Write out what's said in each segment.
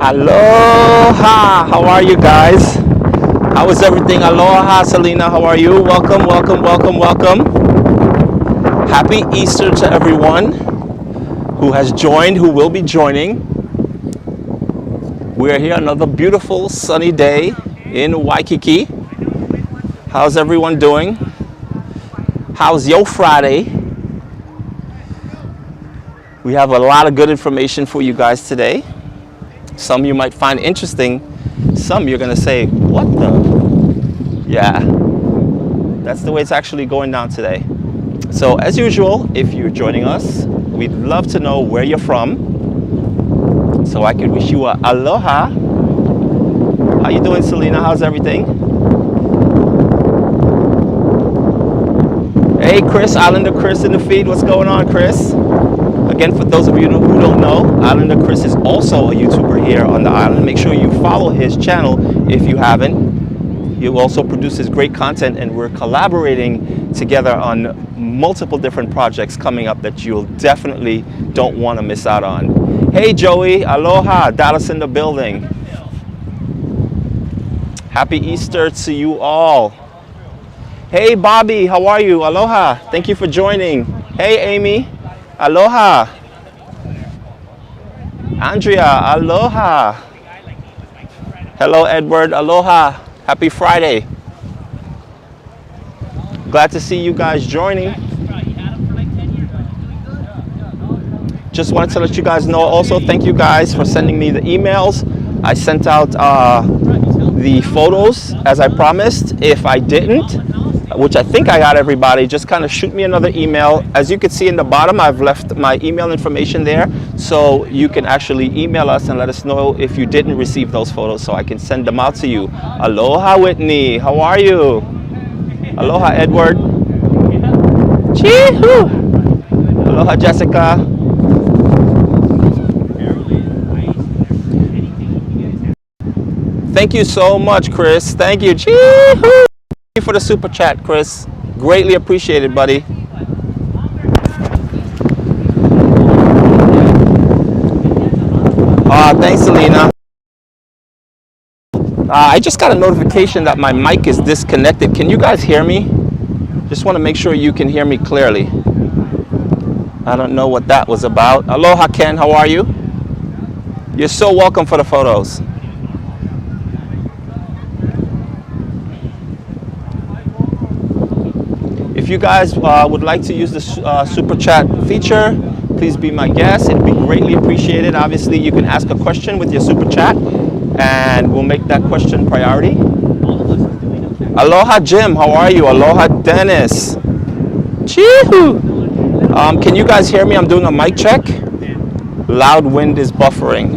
Aloha! How are you guys? How is everything? Aloha, Selina. How are you? Welcome, welcome, welcome, welcome. Happy Easter to everyone who has joined, who will be joining. We're here another beautiful sunny day in Waikiki. How's everyone doing? How's your Friday? We have a lot of good information for you guys today. Some you might find interesting. Some you're gonna say, what the? Yeah, that's the way it's actually going down today. So as usual, if you're joining us, we'd love to know where you're from, so I could wish you a aloha. How you doing, Selina? How's everything? Hey, Chris, Islander Chris in the feed. What's going on, Chris? Again, for those of you who don't know, Islander Chris is also a YouTuber here on the island. Make sure you follow his channel if you haven't. He also produces great content, and we're collaborating together on multiple different projects coming up that you'll definitely don't want to miss out on. Hey, Joey, aloha, Dallas in the building. Happy Easter to you all. Hey, Bobby, how are you? Aloha, thank you for joining. Hey, Amy. Aloha. Andrea, aloha. Hello, Edward, aloha. Happy Friday. Glad to see you guys joining. Just wanted to let you guys know also, thank you guys for sending me the emails. I sent out the photos as I promised. If I didn't, which I think I got everybody, just kind of shoot me another email. As you can see in the bottom, I've left my email information there, so you can actually email us and let us know if you didn't receive those photos, so I can send them out to you. Aloha, Whitney, how are you? Aloha, Edward. Chee-hoo. Aloha, Jessica. Thank you so much, Chris. Thank you. Chee-hoo. Thank you for the super chat, Chris. Greatly appreciated, buddy. Thanks, Selena. I just got a notification that my mic is disconnected. Can you guys hear me? Just want to make sure you can hear me clearly. I don't know what that was about. Aloha, Ken. How are you? You're so welcome for the photos. If you guys would like to use the super chat feature, please be my guest. It'd be greatly appreciated. Obviously, you can ask a question with your super chat, and we'll make that question priority. Aloha, Jim. How are you? Aloha, Dennis. Chee-hoo. Can you guys hear me? I'm doing a mic check. Loud wind is buffering.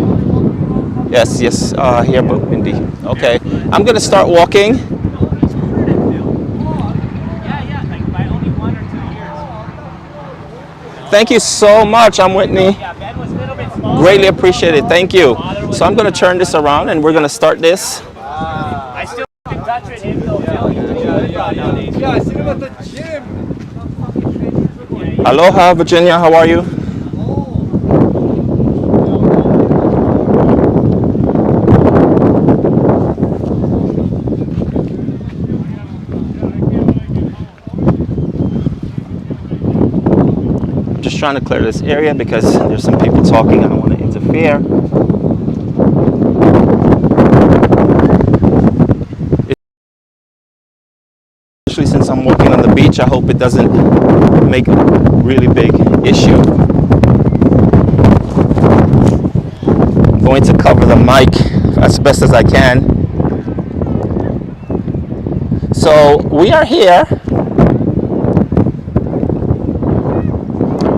Yes, yes, here, but windy. Okay, I'm gonna start walking. Thank you so much. I'm Whitney. Greatly appreciated. Thank you. So I'm going to turn this around and we're going to start this. I still can touch it and feel Yeah, I think about the gym. Aloha, Virginia. How are you? Trying to clear this area because there's some people talking. I don't want to interfere. Especially since I'm walking on the beach, I hope it doesn't make a really big issue. I'm going to cover the mic as best as I can. So we are here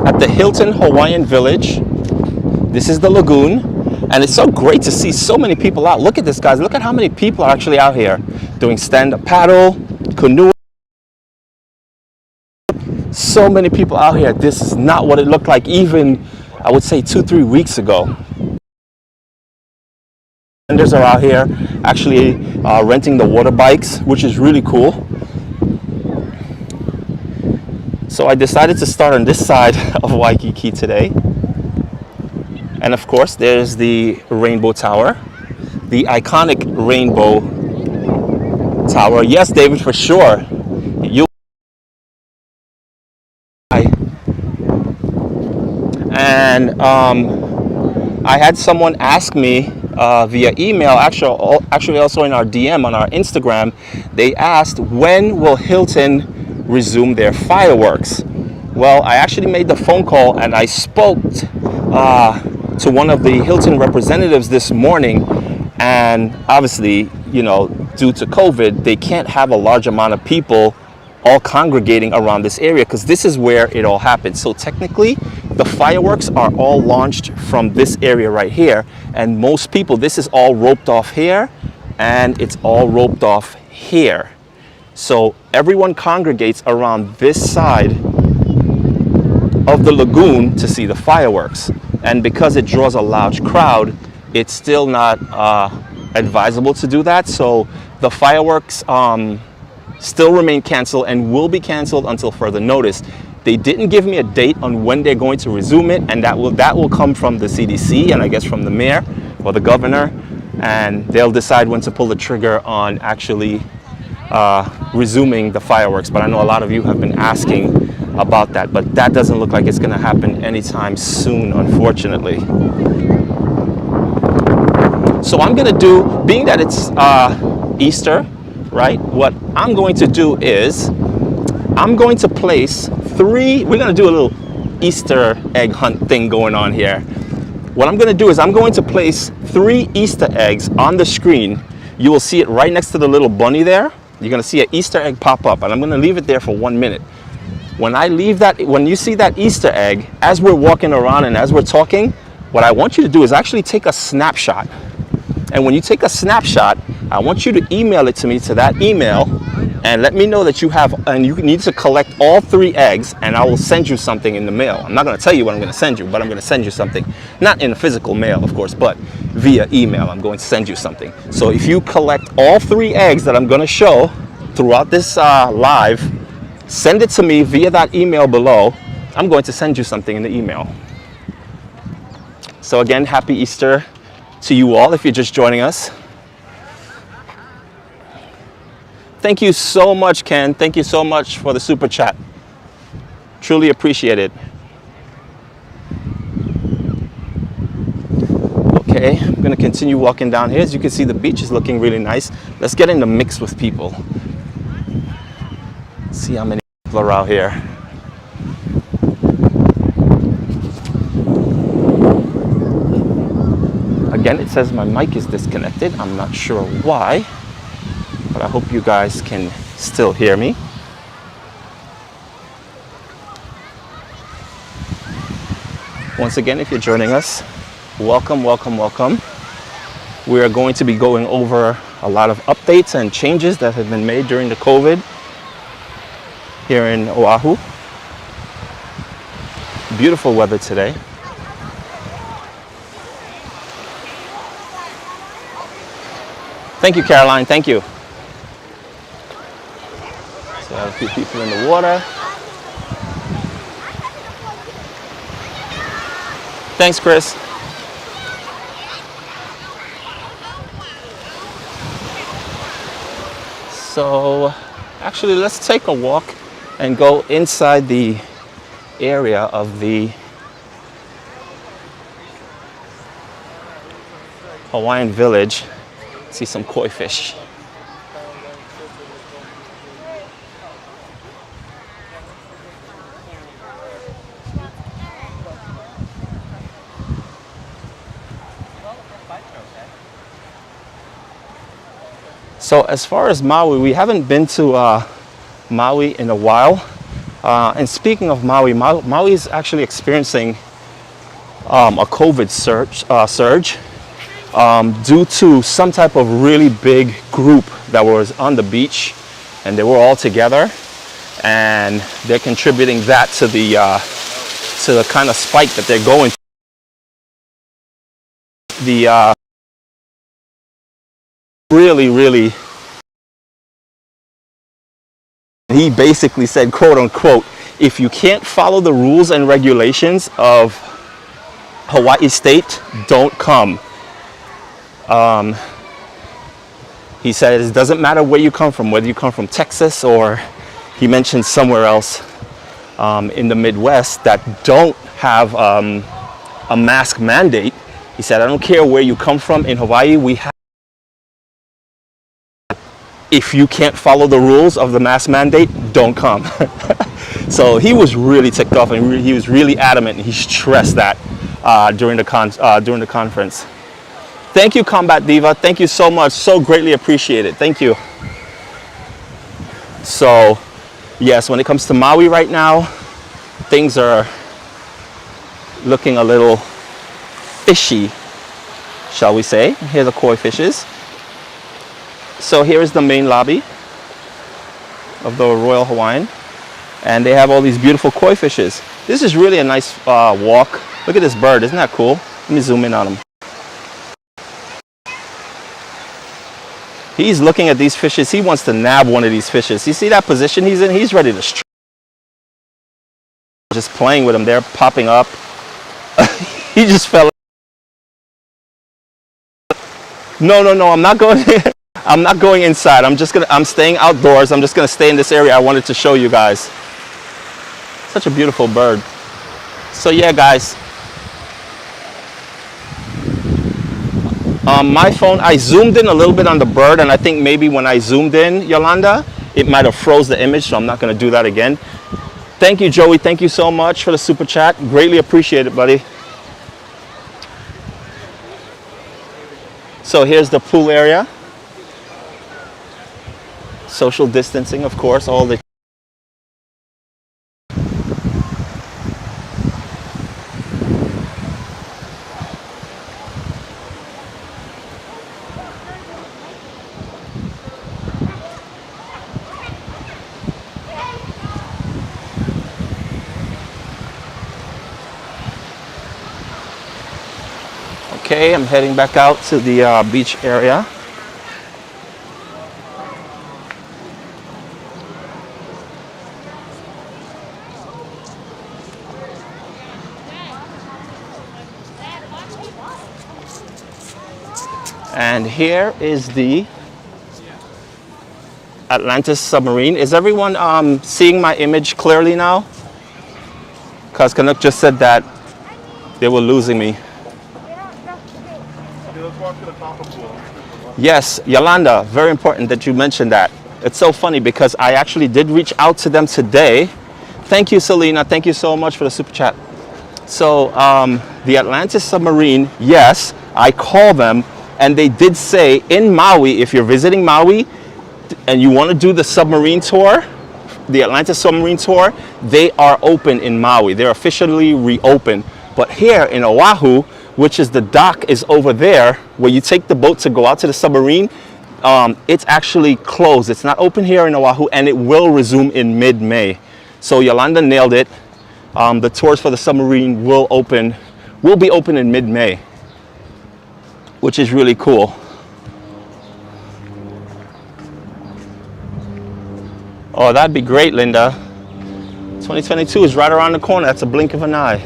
at the Hilton Hawaiian Village. This is the lagoon, and it's so great to see so many people out. Look at this, guys. Look at how many people are actually out here doing stand-up paddle, canoe. So many people out here. This is not what it looked like even, I would say, 2-3 weeks ago. Vendors are out here actually renting the water bikes, which is really cool. So I decided to start on this side of Waikiki today. And of course, there's the Rainbow Tower, the iconic Rainbow Tower. Yes, David, for sure. You and I had someone ask me via email, actually also in our DM on our Instagram, they asked, when will Hilton resume their fireworks? Well, I actually made the phone call and I spoke to one of the Hilton representatives this morning, and obviously, you know, due to COVID, they can't have a large amount of people all congregating around this area because this is where it all happened. So technically, the fireworks are all launched from this area right here, and most people, this is all roped off here and it's all roped off here. So everyone congregates around this side of the lagoon to see the fireworks, and because it draws a large crowd, it's still not advisable to do that. So the fireworks still remain canceled and will be canceled until further notice. They didn't give me a date on when they're going to resume it, and that will come from the CDC and I guess from the mayor or the governor, and they'll decide when to pull the trigger on actually resuming the fireworks. But I know a lot of you have been asking about that, but that doesn't look like it's going to happen anytime soon, unfortunately. So I'm going to do, being that it's Easter, right, what I'm going to do is I'm going to place we're going to do a little Easter egg hunt thing going on here. What I'm going to do is I'm going to place 3 Easter eggs on the screen. You will see it right next to the little bunny there. You're going to see an Easter egg pop up, and I'm going to leave it there for 1 minute. When you see that Easter egg, as we're walking around and as we're talking, what I want you to do is actually take a snapshot. And when you take a snapshot, I want you to email it to me to that email and let me know that you have, and you need to collect all 3 eggs, and I will send you something in the mail. I'm not going to tell you what I'm going to send you, but I'm going to send you something. Not in a physical mail, of course, but via email. I'm going to send you something. So if you collect all 3 eggs that I'm going to show throughout this live, send it to me via that email below. I'm going to send you something in the email. So again, happy Easter to you all if you're just joining us. Thank you so much, Ken. Thank you so much for the super chat. Truly appreciate it. Okay, I'm going to continue walking down here. As you can see, the beach is looking really nice. Let's get in the mix with people. See how many people are out here. Again, it says my mic is disconnected. I'm not sure why, but I hope you guys can still hear me. Once again, if you're joining us, welcome, welcome, welcome. We are going to be going over a lot of updates and changes that have been made during the COVID here in Oahu. Beautiful weather today. Thank you, Caroline. Thank you. So I have a few people in the water. Thanks, Chris. So actually, let's take a walk and go inside the area of the Hawaiian village. See some koi fish. So as far as Maui, we haven't been to Maui in a while. And speaking of Maui, Maui is actually experiencing a COVID surge due to some type of really big group that was on the beach, and they were all together, and they're contributing that to the kind of spike that they're going through. Really, he basically said, quote unquote, if you can't follow the rules and regulations of Hawaii State, don't come. He says it doesn't matter where you come from, whether you come from Texas or he mentioned somewhere else in the Midwest that don't have a mask mandate. He said, I don't care where you come from in Hawaii, we have. If you can't follow the rules of the mask mandate, don't come. So he was really ticked off, and he was really adamant, and he stressed that during the conference. Thank you, Combat Diva. Thank you so much. So greatly appreciated. Thank you. So, yes, when it comes to Maui right now, things are looking a little fishy, shall we say. Here are the koi fishes. So here is the main lobby of the Royal Hawaiian, and they have all these beautiful koi fishes. This is really a nice walk. Look at this bird, isn't that cool? Let me zoom in on him. He's looking at these fishes. He wants to nab one of these fishes. You see that position he's in? He's ready to strike. Just playing with them. They're popping up. He just fell. No, I'm not going. I'm not going inside. I'm staying outdoors. I'm just gonna stay in this area. I wanted to show you guys. Such a beautiful bird. So yeah, guys. My phone, I zoomed in a little bit on the bird, and I think maybe when I zoomed in, Yolanda, it might have froze the image, so I'm not gonna do that again. Thank you, Joey. Thank you so much for the super chat. Greatly appreciate it, buddy. So here's the pool area. Social distancing, of course, all the Okay, I'm heading back out to the beach area. And here is the Atlantis Submarine. Is everyone seeing my image clearly now? Because Canuck just said that they were losing me. Yes, Yolanda, very important that you mentioned that. It's so funny because I actually did reach out to them today. Thank you, Selina. Thank you so much for the super chat. So the Atlantis Submarine, yes, I called them, and they did say in Maui, if you're visiting Maui and you want to do the submarine tour, the Atlantis Submarine tour, they are open in Maui. They're officially reopened. But here in Oahu, which is the dock is over there, where you take the boat to go out to the submarine, it's actually closed. It's not open here in Oahu, and it will resume in mid-May. So Yolanda nailed it. The tours for the submarine will be open in mid-May, which is really cool. Oh, that'd be great, Linda. 2022 is right around the corner. That's a blink of an eye.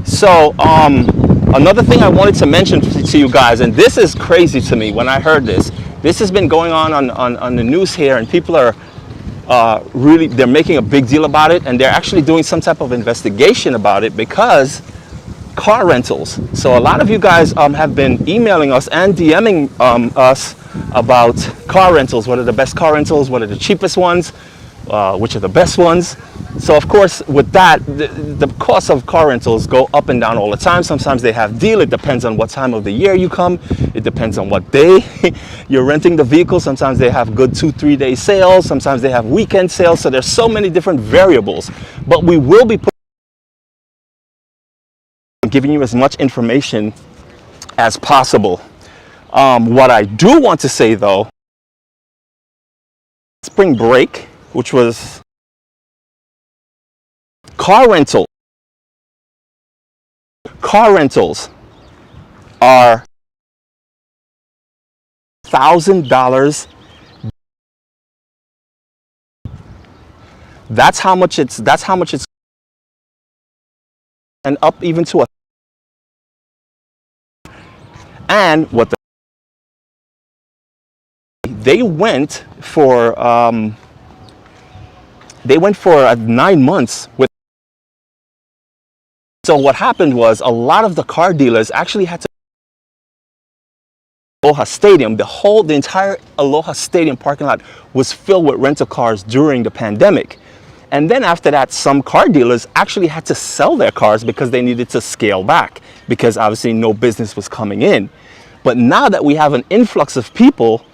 So another thing I wanted to mention to you guys, and this is crazy to me when I heard this. This has been going on the news here, and people are really, they're making a big deal about it, and they're actually doing some type of investigation about it because car rentals. So a lot of you guys have been emailing us and DMing us about car rentals. What are the best car rentals? What are the cheapest ones? Which are the best ones? So of course, with that, the cost of car rentals go up and down all the time. Sometimes they have deal. It depends on what time of the year you come. It depends on what day you're renting the vehicle. Sometimes they have good 2-3 day sales. Sometimes they have weekend sales. So there's so many different variables. But we will be giving you as much information as possible. What I do want to say though, spring break, which was car rentals are $1,000 That's how much it's, and up even to a, and what they went for 9 months with. So what happened was a lot of the car dealers actually had to Aloha Stadium. The entire Aloha Stadium parking lot was filled with rental cars during the pandemic. And then after that, some car dealers actually had to sell their cars because they needed to scale back because obviously no business was coming in. But now that we have an influx of people,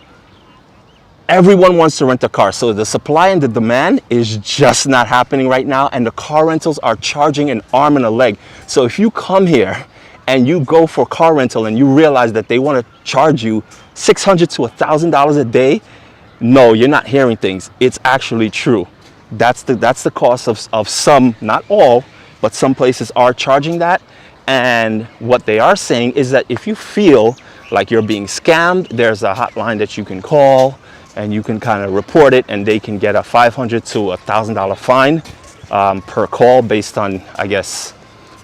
everyone wants to rent a car. So the supply and the demand is just not happening right now. And the car rentals are charging an arm and a leg. So if you come here and you go for car rental and you realize that they want to charge you $600 to $1,000 a day, no, you're not hearing things. It's actually true. That's the cost of some, not all, but some places are charging that. And what they are saying is that if you feel like you're being scammed, there's a hotline that you can call and you can kind of report it, and they can get a $500 to $1,000 fine per call based on, I guess,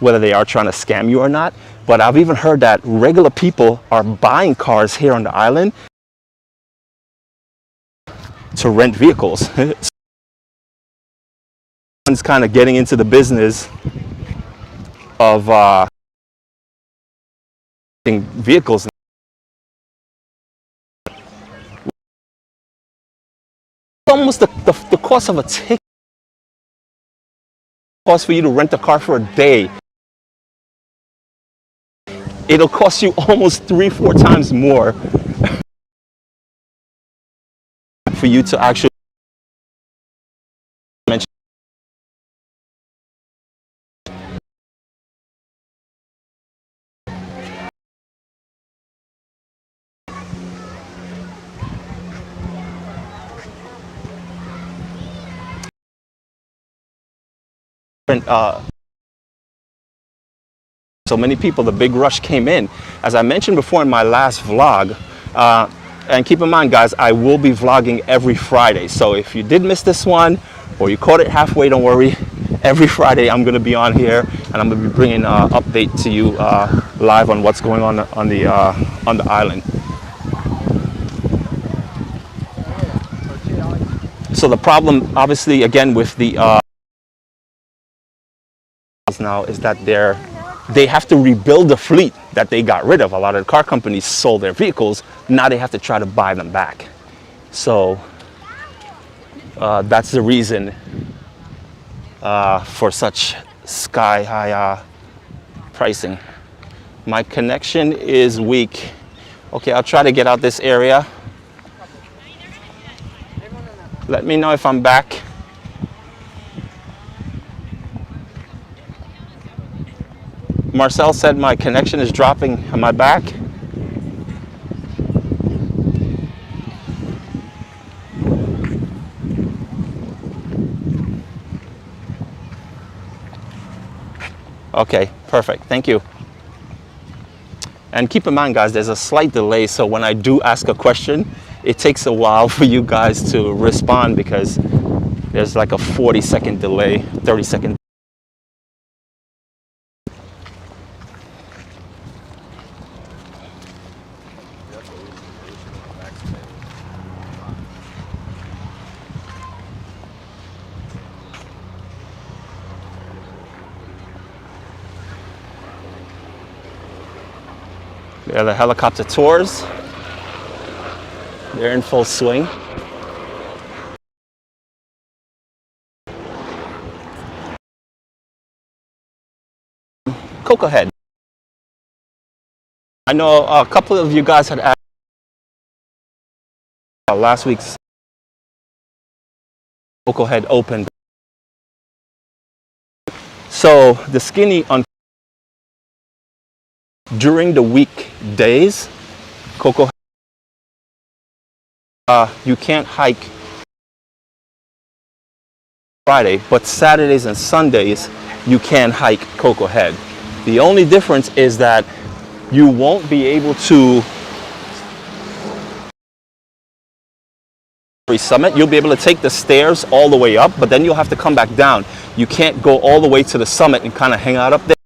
whether they are trying to scam you or not. But I've even heard that regular people are buying cars here on the island to rent vehicles. Someone's kind of getting into the business of vehicles. Almost the cost of a ticket cost for you to rent a car for a day. It'll cost you almost 3-4 times more for you to actually mention. So many people, the big rush came in. As I mentioned before in my last vlog, and keep in mind guys, I will be vlogging every Friday. So if you did miss this one or you caught it halfway, don't worry. Every Friday I'm going to be on here and I'm going to be bringing an update to you live on what's going on the island. So the problem obviously again with the now is that they have to rebuild the fleet that they got rid of. A lot of the car companies sold their vehicles. Now they have to try to buy them back. So that's the reason for such sky-high pricing. My connection is weak. Okay, I'll try to get out this area. Let me know if I'm back. Marcel said my connection is dropping. Am I back? Okay, perfect. Thank you. And keep in mind, guys, there's a slight delay. So when I do ask a question, it takes a while for you guys to respond because there's like a 40-second delay, 30-second. There are the helicopter tours. They're in full swing. Coco Head. I know a couple of you guys had asked last week's Coco Head opened. So the skinny on during the weekdays, Coco, you can't hike Friday, but Saturdays and Sundays you can hike Coco Head. The only difference is that you won't be able to summit, you'll be able to take the stairs all the way up, but then you'll have to come back down. You can't go all the way to the summit and kind of hang out up there.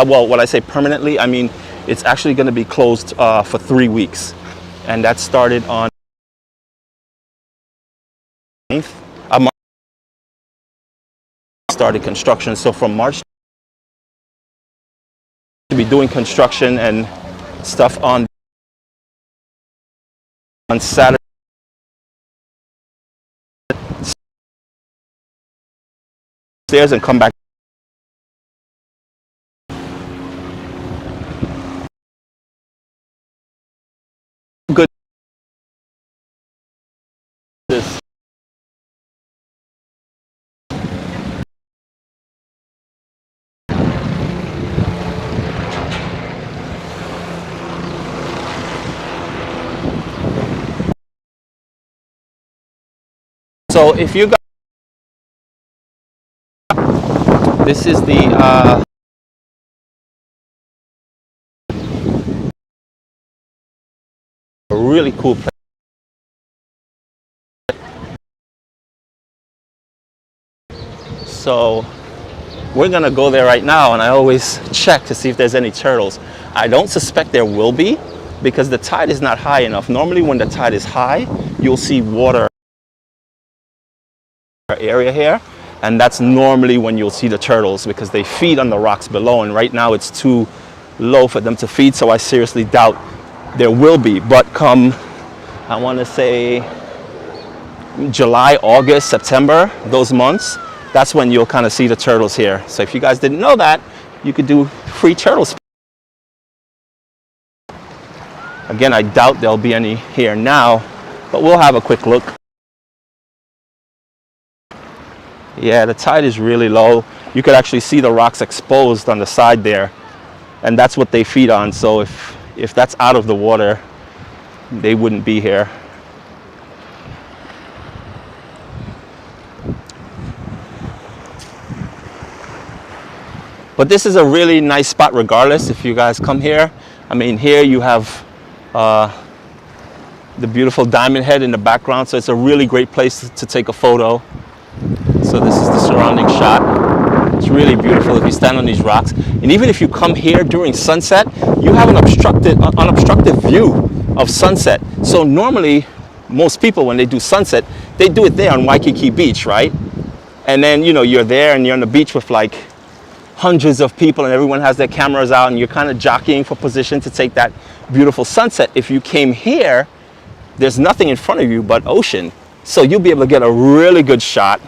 Well, when I say permanently, I mean it's actually going to be closed for 3 weeks, and that started on a month. Started construction, so from March to be doing construction and stuff on Saturday. Stairs and come back. Good. This. So if you got, this is the a really cool place. So we're gonna go there right now, and I always check to see if there's any turtles. I don't suspect there will be because the tide is not high enough. Normally when the tide is high, you'll see water area here, and that's normally when you'll see the turtles because they feed on the rocks below, and right now it's too low for them to feed, so I seriously doubt there will be. But come, I want to say July, August, September, those months, that's when you'll kind of see the turtles here. So if you guys didn't know that, you could do free turtles. Again, I doubt there'll be any here now, but we'll have a quick look. Yeah, the tide is really low. You could actually see the rocks exposed on the side there, and that's what they feed on. So if that's out of the water, they wouldn't be here. But this is a really nice spot regardless if you guys come here. I mean, here you have the beautiful diamond head in the background, so it's a really great place to take a photo. So this is the surrounding shot. It's really beautiful if you stand on these rocks. And even if you come here during sunset, you have an unobstructed view of sunset. So normally, most people, when they do sunset, they do it there on Waikiki Beach, right? And then, you know, you're there and you're on the beach with like hundreds of people and everyone has their cameras out and you're kind of jockeying for position to take that beautiful sunset. If you came here, there's nothing in front of you but ocean. So you'll be able to get a really good shot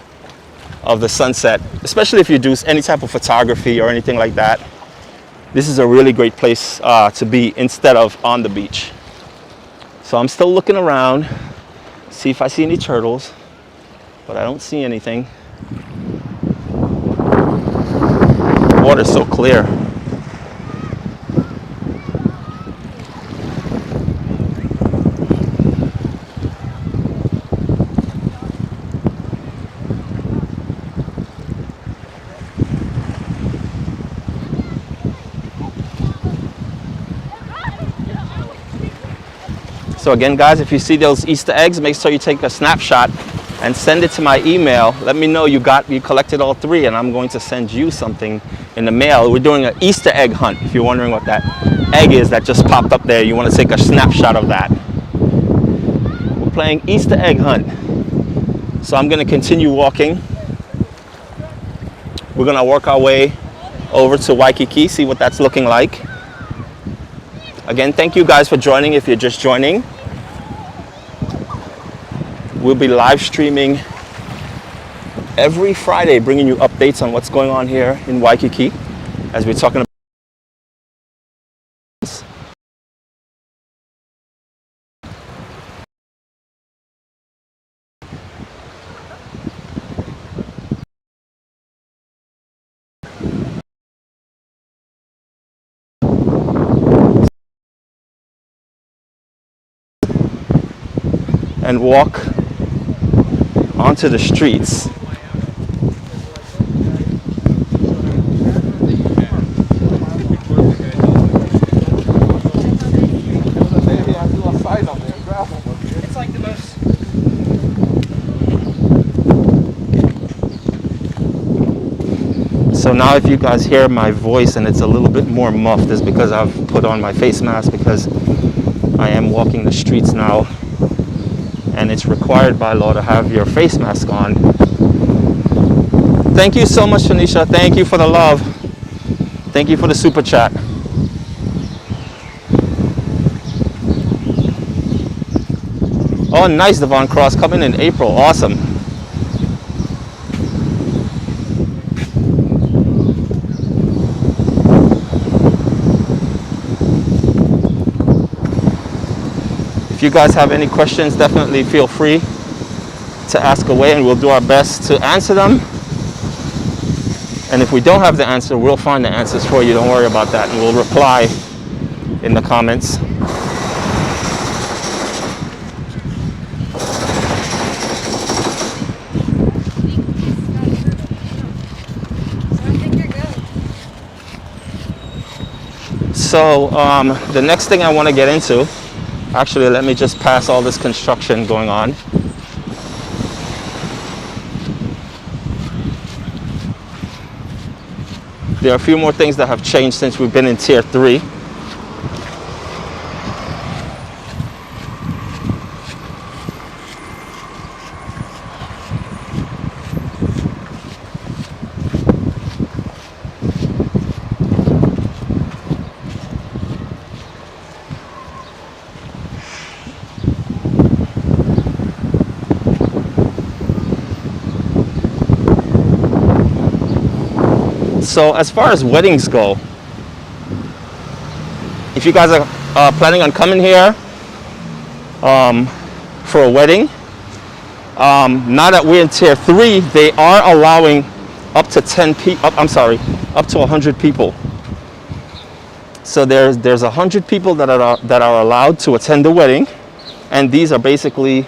of the sunset, especially if you do any type of photography or anything like that. This is a really great place to be instead of on the beach. So I'm still looking around, see if I see any turtles, but I don't see anything. The water's so clear. So again, guys, if you see those Easter eggs, make sure you take a snapshot and send it to my email. Let me know you collected all 3, and I'm going to send you something in the mail. We're doing an Easter egg hunt. If you're wondering what that egg is that just popped up there, you want to take a snapshot of that. We're playing Easter egg hunt. So I'm going to continue walking. We're going to work our way over to Waikiki, see what that's looking like. Again, thank you guys for joining if you're just joining. We'll be live streaming every Friday, bringing you updates on what's going on here in Waikiki as we're talking about and walk onto the streets. So now if you guys hear my voice and it's a little bit more muffled, it's because I've put on my face mask, because I am walking the streets now and it's required by law to have your face mask on. Thank you so much, Taniesha. Thank you for the love. Thank you for the super chat. Oh, nice, Devon Cross, coming in April. Awesome. If you guys have any questions, definitely feel free to ask away and we'll do our best to answer them. And if we don't have the answer, we'll find the answers for you. Don't worry about that. And we'll reply in the comments. So the next thing I want to get into, actually, let me just pass all this construction going on. There are a few more things that have changed since we've been in Tier 3. So as far as weddings go, if you guys are planning on coming here for a wedding, now that we're in Tier 3, they are allowing up to 100 people. So there's 100 people that are allowed to attend the wedding, and these are basically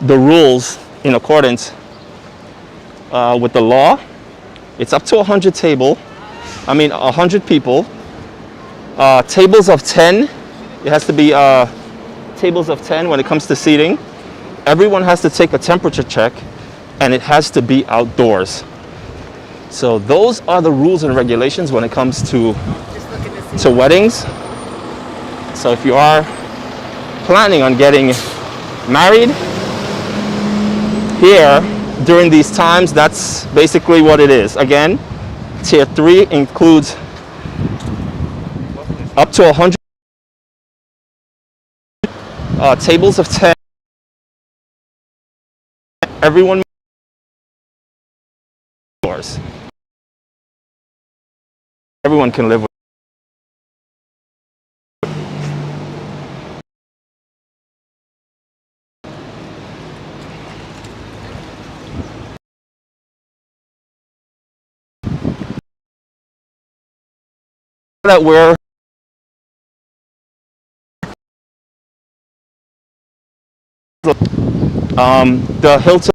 the rules in accordance with the law. It's up to 100 people. Tables of 10. It has to be tables of 10 when it comes to seating. Everyone has to take a temperature check, and it has to be outdoors. So those are the rules and regulations when it comes to weddings. So if you are planning on getting married here during these times, that's basically what it is. Again, Tier 3 includes up to 100 tables of 10. Everyone doors. Everyone can live with. That we're the Hilton,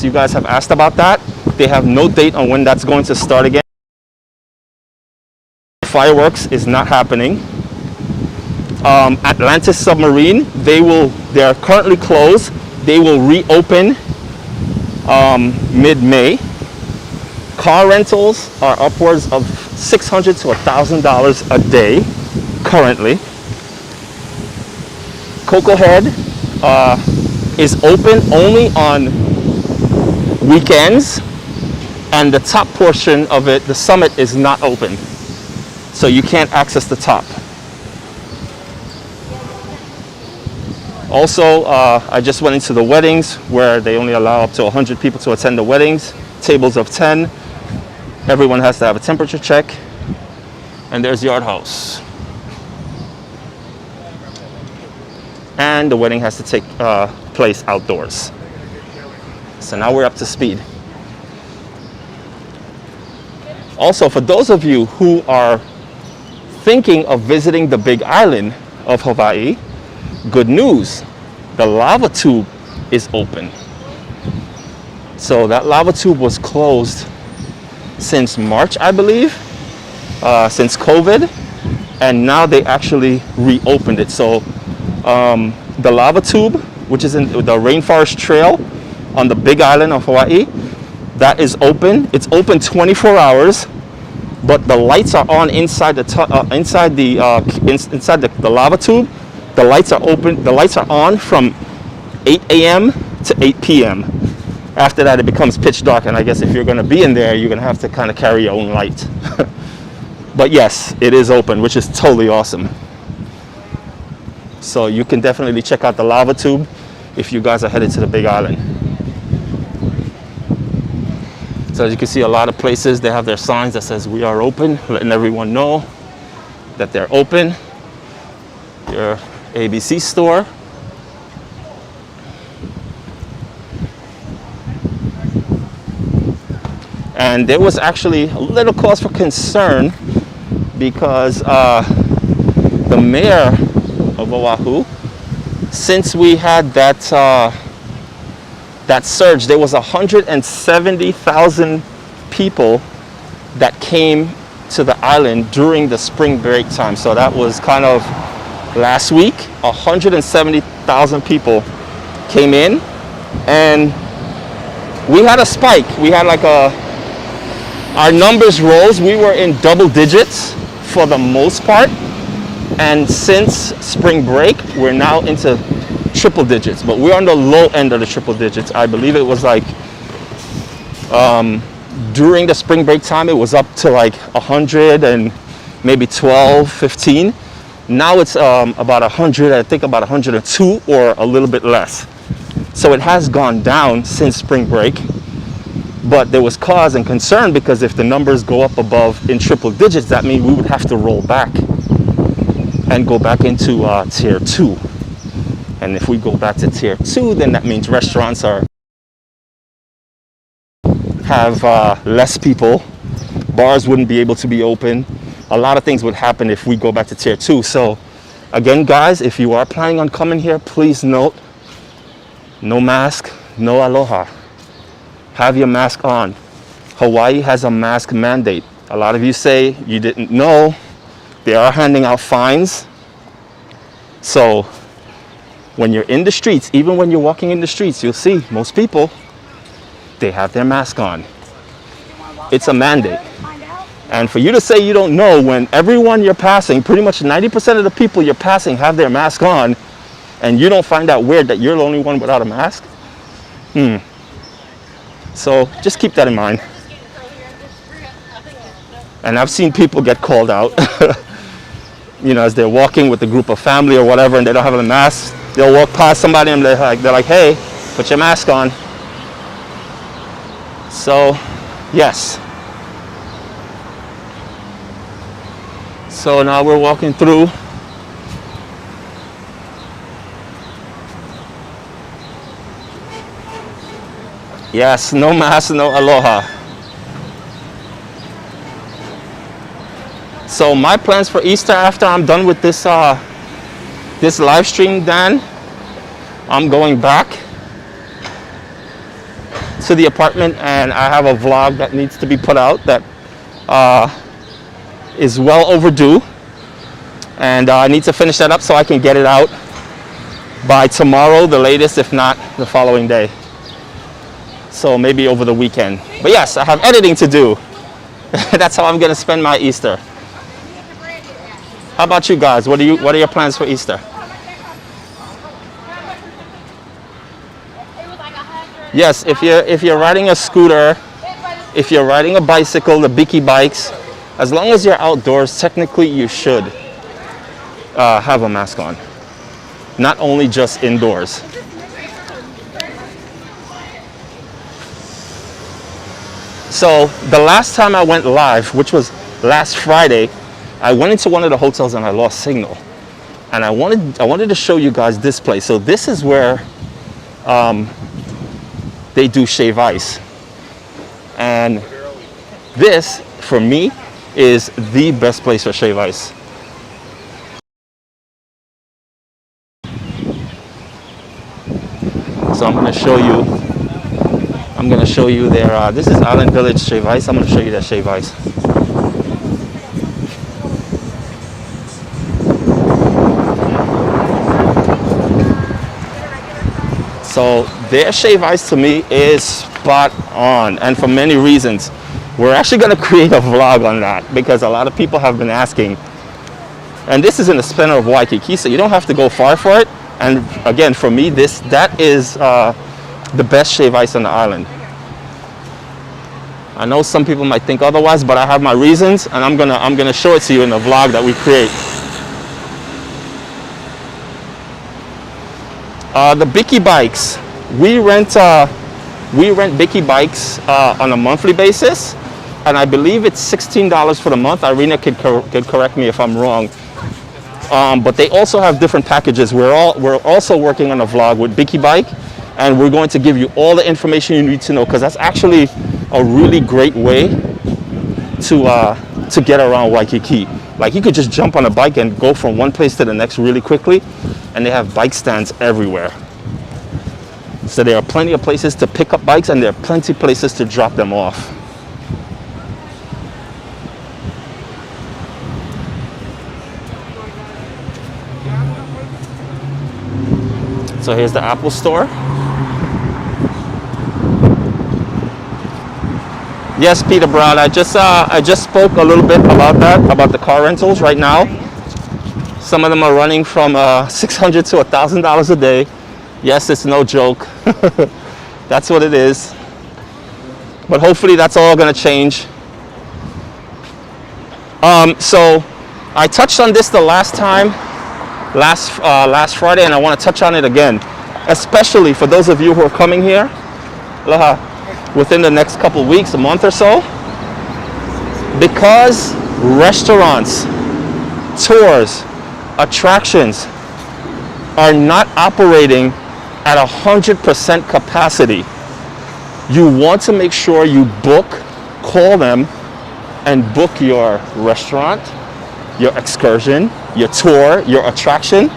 you guys have asked about that. They have no date on when that's going to start again. Fireworks is not happening. Atlantis Submarine, they are currently closed. They will reopen mid-May. Car rentals are upwards of $600 to $1,000 a day currently. Coco Head is open only on weekends, and the top portion of it, the summit, is not open. So you can't access the top. Also, I just went into the weddings where they only allow up to 100 people to attend the weddings. Tables of 10. Everyone has to have a temperature check. And there's Yard House. And the wedding has to take place outdoors. So now we're up to speed. Also, for those of you who are thinking of visiting the Big Island of Hawaii, good news, the lava tube is open. So that lava tube was closed since March, I believe, since COVID, and now they actually reopened it. So the lava tube, which is in the Rainforest Trail on the Big Island of Hawaii, that is open. It's open 24 hours, but the lights are on inside the lava tube. The lights are open. The lights are on from 8 a.m. to 8 p.m. After that, it becomes pitch dark, and I guess if you're going to be in there, you're going to have to kind of carry your own light. But yes, it is open, which is totally awesome. So you can definitely check out the lava tube if you guys are headed to the Big Island. So as you can see, a lot of places, they have their signs that says we are open, letting everyone know that they're open. Your ABC store. And there was actually a little cause for concern because the mayor of Oahu, since we had that surge, there was 170,000 people that came to the island during the spring break time. So that was kind of last week. 170,000 people came in, and we had a spike. We had like our numbers rose. We were in double digits for the most part, and since spring break we're now into triple digits, but we're on the low end of the triple digits. I believe it was like during the spring break time it was up to like 100 and maybe 12, 15. Now it's about 100, I think about 102 or a little bit less. So it has gone down since spring break. But there was cause and concern because if the numbers go up above in triple digits, that means we would have to roll back and go back into tier 2. And if we go back to tier 2, then that means restaurants have less people. Bars wouldn't be able to be open. A lot of things would happen if we go back to tier 2. So again, guys, if you are planning on coming here, please note, no mask, no aloha. Have your mask on. Hawaii has a mask mandate. A lot of you say you didn't know. They are handing out fines. So when you're in the streets, even when you're walking in the streets, you'll see most people, they have their mask on. It's a mandate. And for you to say you don't know when everyone you're passing, pretty much 90% of the people you're passing have their mask on, and you don't find out weird that you're the only one without a mask? So just keep that in mind. And I've seen people get called out, you know, as they're walking with a group of family or whatever, and they don't have a mask. They'll walk past somebody and they're like, hey, put your mask on. So, yes. So now we're walking through. Yes, no mask, no aloha. So my plans for Easter, after I'm done with this this live stream, Dan, I'm going back to the apartment, and I have a vlog that needs to be put out that is well overdue, and I need to finish that up so I can get it out by tomorrow, the latest, if not the following day. So maybe over the weekend. But yes, I have editing to do. That's how I'm gonna spend my Easter. How about you guys? What are your plans for Easter? Yes, if you're riding a scooter, if you're riding a bicycle, the Biki bikes, as long as you're outdoors, technically you should have a mask on. Not only just indoors. So the last time I went live, which was last Friday, I went into one of the hotels and I lost signal. And I wanted to show you guys this place. So this is where they do shave ice. And this, for me, is the best place for shave ice. So I'm going to show you their, this is Island Village Shave Ice. I'm going to show you their shave ice. So their shave ice to me is spot on, and for many reasons. We're actually going to create a vlog on that because a lot of people have been asking. And this is in the center of Waikiki, so you don't have to go far for it. And again, for me, that is the best shave ice on the island. I know some people might think otherwise, but I have my reasons, and I'm gonna show it to you in the vlog that we create. The Biki bikes, we rent Biki bikes on a monthly basis, and I believe it's $16 for the month. Irina could correct me if I'm wrong. But they also have different packages. We're also working on a vlog with Biki Bike, and we're going to give you all the information you need to know, because that's actually a really great way to get around Waikiki. Like, you could just jump on a bike and go from one place to the next really quickly, and they have bike stands everywhere. So there are plenty of places to pick up bikes, and there are plenty of places to drop them off. So here's the Apple store. Yes, Peter Brown, I just spoke a little bit about that, about the car rentals right now. Some of them are running from $600 to $1,000 a day. Yes, it's no joke. That's what it is. But hopefully that's all gonna change. So I touched on this the last time, last Friday, and I want to touch on it again, especially for those of you who are coming here Aloha, within the next couple weeks, a month or so, because restaurants, tours, attractions are not operating at 100% capacity. You want to make sure you call them and book your restaurant, your excursion, your tour, your attraction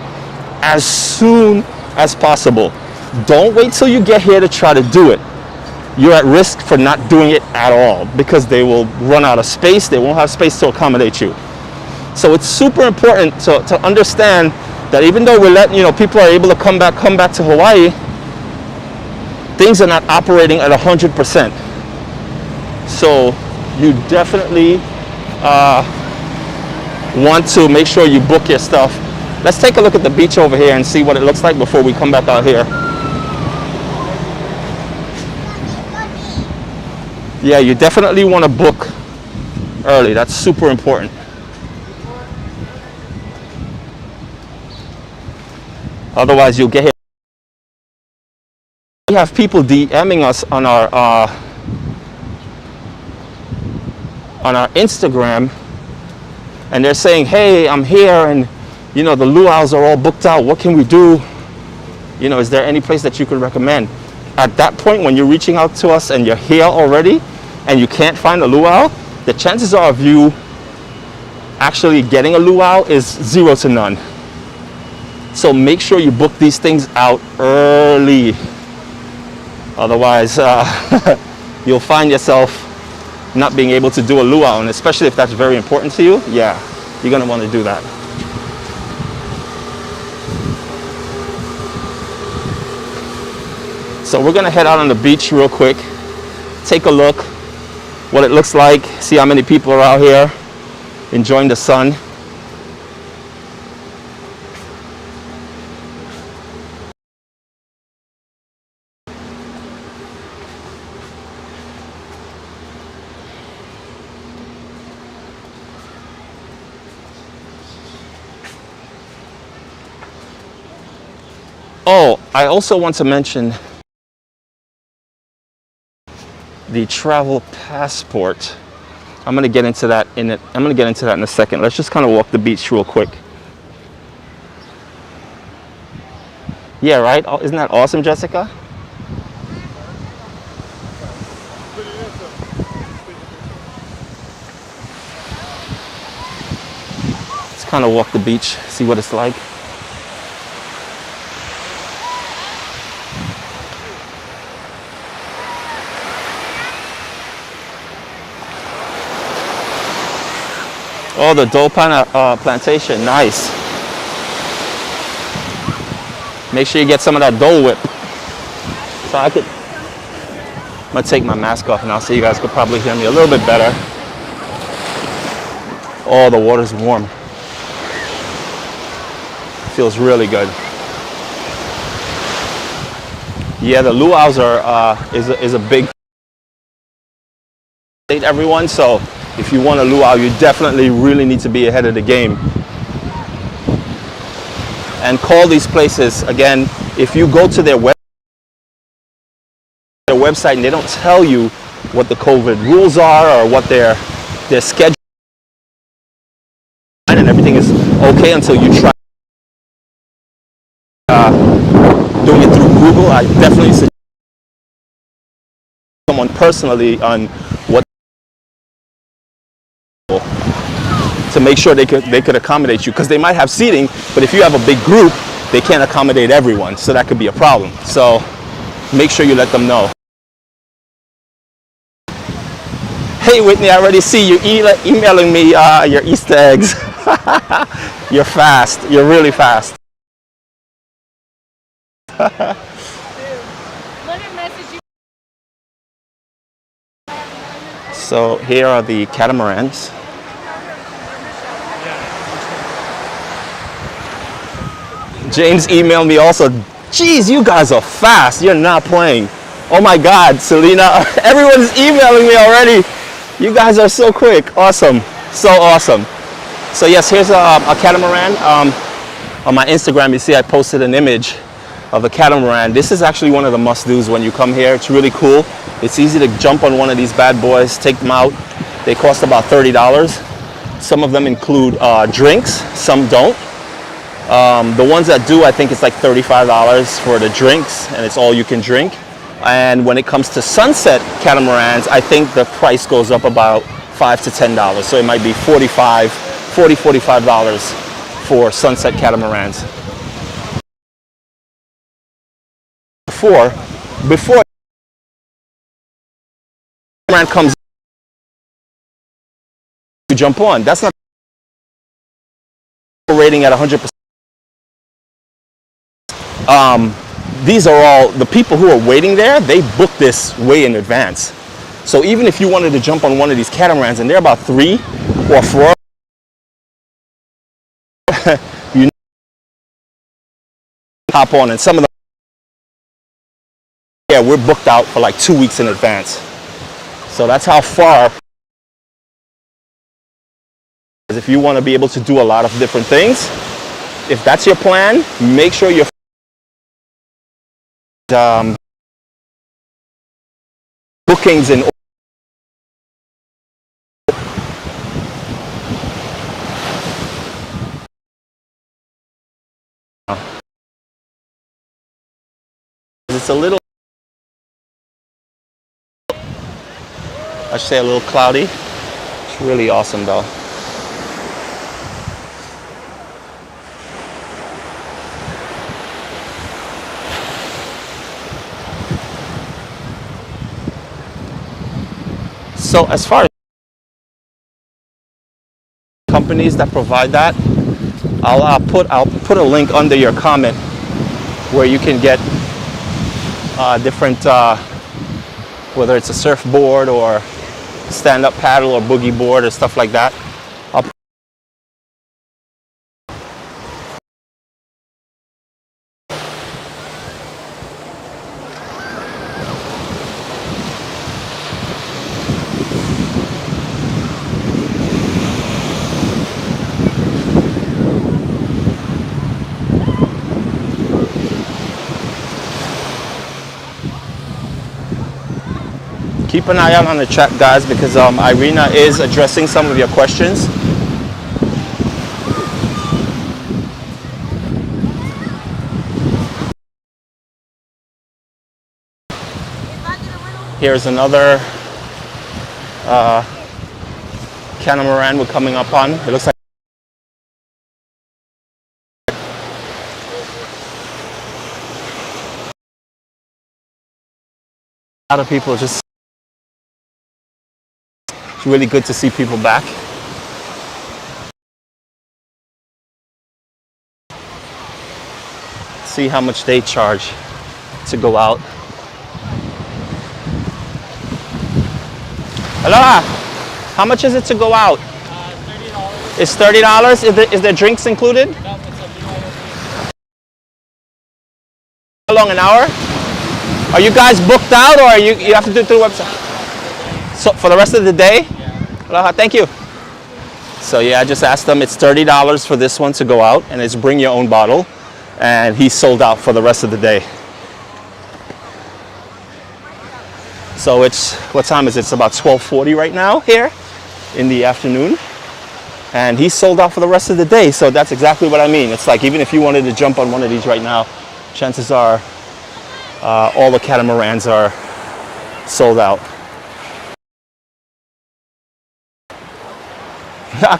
as soon as possible. Don't wait till you get here to try to do it. You're at risk for not doing it at all because they will run out of space. They won't have space to accommodate you. So it's super important to understand that even though we're letting, people are able to come back to Hawaii, things are not operating at 100%. So you definitely want to make sure you book your stuff. Let's take a look at the beach over here and see what it looks like before we come back out here. Yeah, you definitely want to book early. That's super important. Otherwise, you'll get here. We have people DMing us on our Instagram, and they're saying, "Hey, I'm here, and the luau's are all booked out. What can we do? Is there any place that you could recommend?" At that point, when you're reaching out to us and you're here already, and you can't find a luau, the chances are of you actually getting a luau is 0 to none. So make sure you book these things out early. Otherwise, you'll find yourself not being able to do a luau, and especially if that's very important to you, yeah, you're gonna want to do that. So we're gonna head out on the beach real quick, take a look what it looks like, see how many people are out here enjoying the sun. Oh, I also want to mention the travel passport. I'm going to get into that in a second. Let's just kind of walk the beach real quick. Yeah, right? Oh, isn't that awesome, Jessica? Let's kind of walk the beach, see what it's like. Oh, the dole plantation, nice. Make sure you get some of that Dole Whip. So I'm gonna take my mask off now so you guys could probably hear me a little bit better. Oh, the water's warm. Feels really good. Yeah, the luau's are is a big state, everyone. So if you want a luau, you definitely really need to be ahead of the game. And call these places again. If you go to their website and they don't tell you what the COVID rules are or what their schedule and everything is okay until you try doing it through Google, I definitely suggest someone personally on what to make sure they could accommodate you, because they might have seating, but if you have a big group, they can't accommodate everyone, so that could be a problem. So make sure you let them know. Hey Whitney, I already see you emailing me your Easter eggs. You're fast. You're really fast. So here are the catamarans. James emailed me also. Geez, you guys are fast. You're not playing. Oh my God, Selina. Everyone's emailing me already. You guys are so quick. Awesome. So awesome. So yes, here's a catamaran. On my Instagram, you see I posted an image of the catamaran. This is actually one of the must-dos when you come here. It's really cool. It's easy to jump on one of these bad boys, take them out. They cost about $30. Some of them include drinks, some don't. The ones that do, I think it's like $35 for the drinks, and it's all you can drink. And when it comes to sunset catamarans, I think the price goes up about $5 to $10. So it might be $45 for sunset catamarans. Before catamaran comes, you jump on. That's not rating at 100%. These are all the people who are waiting there. They book this way in advance. So even if you wanted to jump on one of these catamarans, and they're about 3 or 4, you hop on, and some of them, yeah, we're booked out for like 2 weeks in advance. So that's how far. If you want to be able to do a lot of different things, if that's your plan, make sure you're bookings in. It's a little, I should say a little cloudy. It's really awesome though. So as far as companies that provide that, I'll put a link under your comment where you can get different, whether it's a surfboard or stand-up paddle or boogie board or stuff like that. Keep an eye out on the chat, guys, because Irina is addressing some of your questions. Here's another catamaran we're coming up on. It looks like a lot of people just. It's really good to see people back. See how much they charge to go out. Aloha. How much is it to go out? $30. It's $30. Is there drinks included? No, it's a meal order. How long, an hour? Are you guys booked out, or you have to do it through the website? So for the rest of the day? Yeah. Aloha, thank you. So yeah, I just asked them, it's $30 for this one to go out, and it's bring your own bottle. And he's sold out for the rest of the day. So it's, what time is it? It's about 12:40 right now here in the afternoon. And he's sold out for the rest of the day. So that's exactly what I mean. It's like, even if you wanted to jump on one of these right now, chances are all the catamarans are sold out.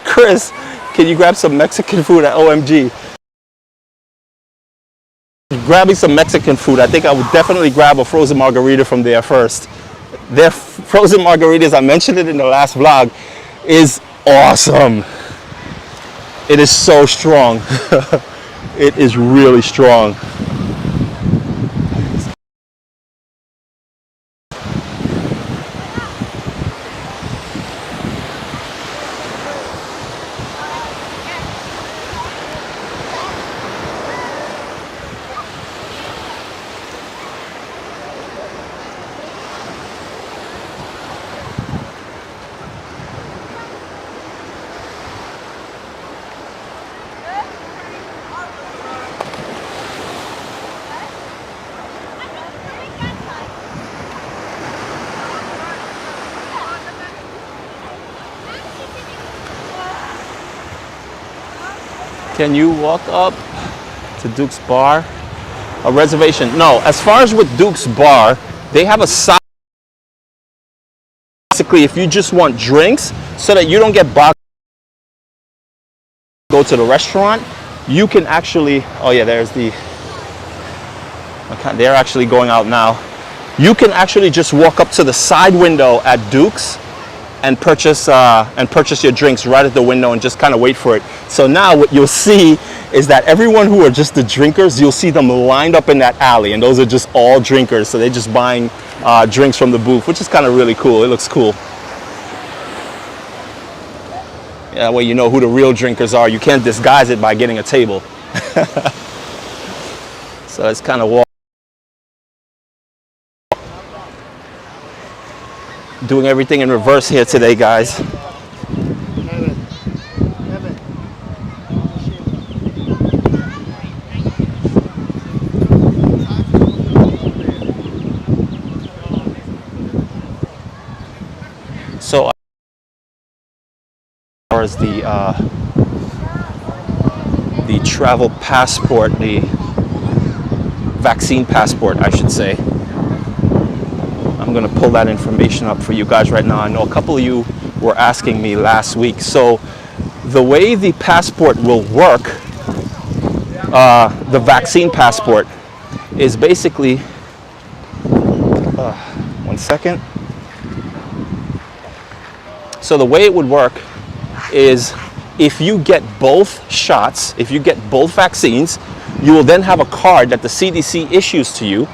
Chris, can you grab some Mexican food at OMG? Grabbing some Mexican food, I think I would definitely grab a frozen margarita from there first. Their frozen margaritas, I mentioned it in the last vlog, is awesome. It is so strong. It is really strong. Can you walk up to Duke's Bar? A reservation? No, as far as with Duke's Bar, they have a side. Basically, if you just want drinks so that you don't get bogged, go to the restaurant, you can actually, oh yeah, there's the, they're actually going out now. You can actually just walk up to the side window at Duke's and purchase your drinks right at the window and just kind of wait for it. So now what you'll see is that everyone who are just the drinkers, you'll see them lined up in that alley, and those are just all drinkers. So they're just buying drinks from the booth, which is kind of really cool. It looks cool. Yeah, that way you know who the real drinkers are. You can't disguise it by getting a table. So it's kind of doing everything in reverse here today, guys. So as far as the travel passport, the vaccine passport, I should say, I'm going to pull that information up for you guys right now. I know a couple of you were asking me last week. So the way the passport will work, the vaccine passport, is basically, one second. So the way it would work is, if you get both shots, if you get both vaccines, you will then have a card that the CDC issues to you,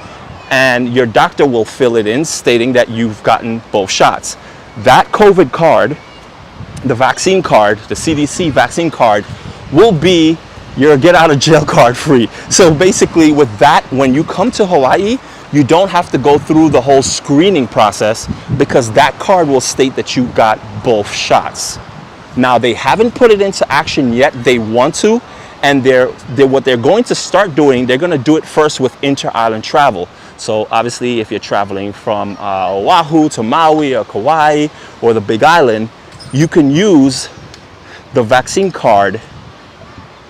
and your doctor will fill it in stating that you've gotten both shots. That COVID card, the vaccine card, the CDC vaccine card, will be your get out of jail card free. So basically with that, when you come to Hawaii, you don't have to go through the whole screening process, because that card will state that you got both shots. Now, they haven't put it into action yet. They want to, and what they're going to start doing, they're going to do it first with inter-island travel. So obviously, if you're traveling from Oahu to Maui or Kauai or the Big Island, you can use the vaccine card,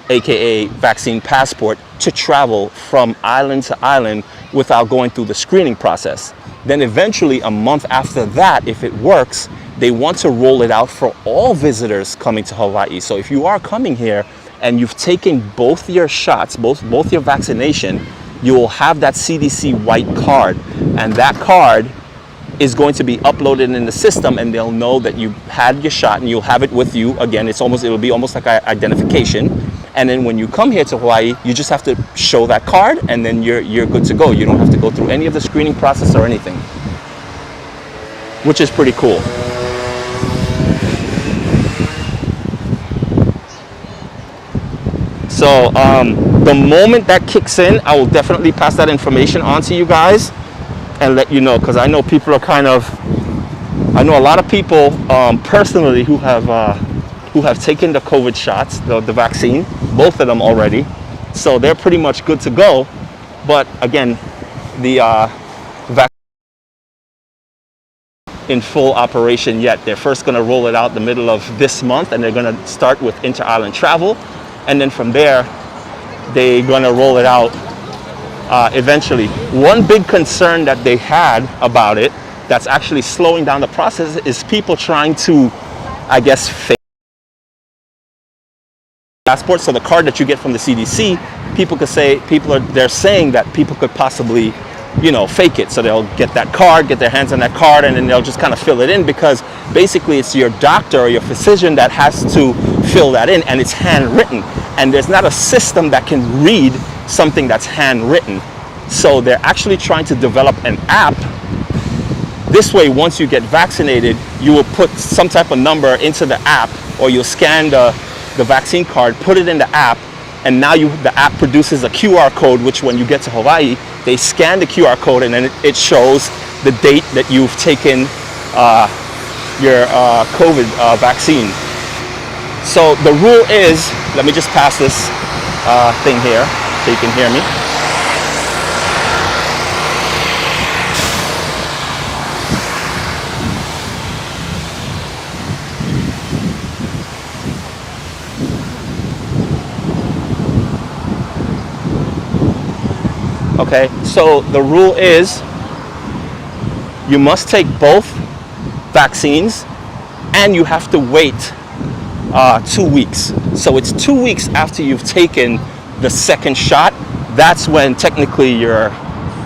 aka vaccine passport, to travel from island to island without going through the screening process. Then eventually, a month after that, if it works, they want to roll it out for all visitors coming to Hawaii. So if you are coming here and you've taken both your shots, both your vaccination, you will have that CDC white card, and that card is going to be uploaded in the system, and they'll know that you had your shot, and you'll have it with you. Again, it'll be almost like an identification. And then when you come here to Hawaii, you just have to show that card, and then you're good to go. You don't have to go through any of the screening process or anything, which is pretty cool. So the moment that kicks in, I will definitely pass that information on to you guys and let you know, because I know people are I know a lot of people personally who have taken the COVID shots, the vaccine, both of them already. So they're pretty much good to go. But again, the vaccine in full operation yet. They're first going to roll it out the middle of this month, and they're going to start with inter-island travel, and then from there they're going to roll it out eventually. One big concern that they had about it that's actually slowing down the process is people trying to, I guess, fake passport. So the card that you get from the CDC, they're saying that people could possibly, you know, fake it. So they'll get that card, get their hands on that card, and then they'll just kind of fill it in, because basically it's your doctor or your physician that has to fill that in, and it's handwritten. And there's not a system that can read something that's handwritten. So they're actually trying to develop an app. This way, once you get vaccinated, you will put some type of number into the app, or you'll scan the vaccine card, put it in the app, and now the app produces a QR code, which when you get to Hawaii, they scan the QR code, and then it shows the date that you've taken your COVID vaccine. So the rule is, let me just pass this thing here so you can hear me. Okay, so the rule is you must take both vaccines, and you have to wait 2 weeks. So it's 2 weeks after you've taken the second shot. That's when technically you're